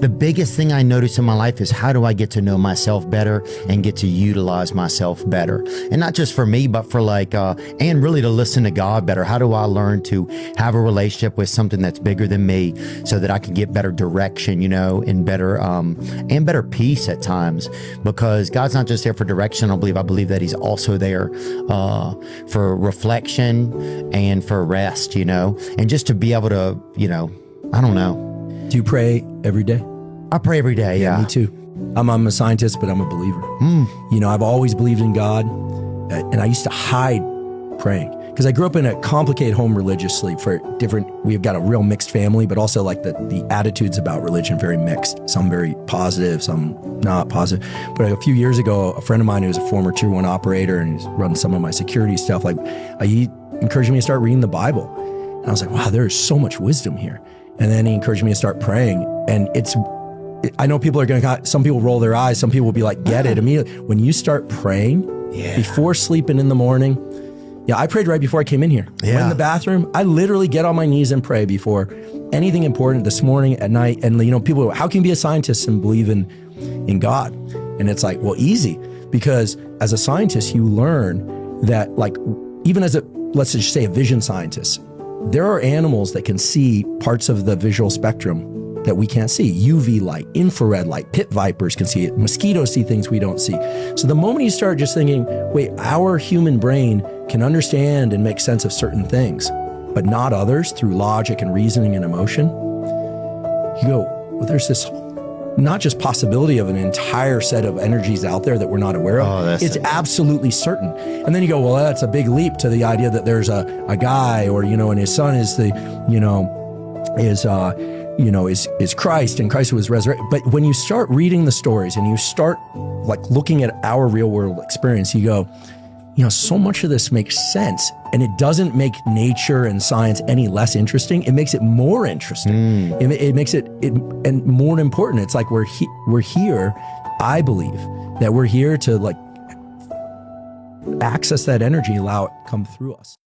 the biggest thing I notice in my life is how do I get to know myself better and get to utilize myself better? And not just for me, but for and really to listen to God better. How do I learn to have a relationship with something that's bigger than me so that I can get better direction, and better peace at times? Because God's not just there for direction, I believe that he's also there for reflection and for rest, and just to be able to, I don't know. Do you pray every day? I pray every day. Yeah. Me too. I'm a scientist, but I'm a believer. I've always believed in God, and I used to hide praying because I grew up in a complicated home religiously. We've got a real mixed family, but also like the attitudes about religion very mixed. Some very positive, some not positive. But a few years ago, a friend of mine who was a former Tier 1 operator and he's run some of my security stuff, he encouraged me to start reading the Bible. And I was like, wow, there is so much wisdom here. And then he encouraged me to start praying. And I know people are going to, some people roll their eyes. Some people will be like, get it immediately. When you start praying before sleeping in the morning, I prayed right before I came in here. Yeah. In the bathroom, I literally get on my knees and pray before anything important this morning, at night. And people go, how can you be a scientist and believe in God? And it's like, well, easy. Because as a scientist, you learn that even as let's just say a vision scientist, there are animals that can see parts of the visual spectrum that we can't see. UV light, infrared light, pit vipers can see it. Mosquitoes see things we don't see. So the moment you start just thinking, wait, our human brain can understand and make sense of certain things, but not others through logic and reasoning and emotion, you go, well, there's this not just possibility of an entire set of energies out there that we're not aware of. It's absolutely certain. And then you go, well, that's a big leap to the idea that there's a guy or, and his son is is Christ, and Christ was resurrected. But when you start reading the stories and you start looking at our real world experience, you go, so much of this makes sense, and it doesn't make nature and science any less interesting. It makes it more interesting. It makes it and more important. It's like we're here. I believe that we're here to access that energy, allow it come through us.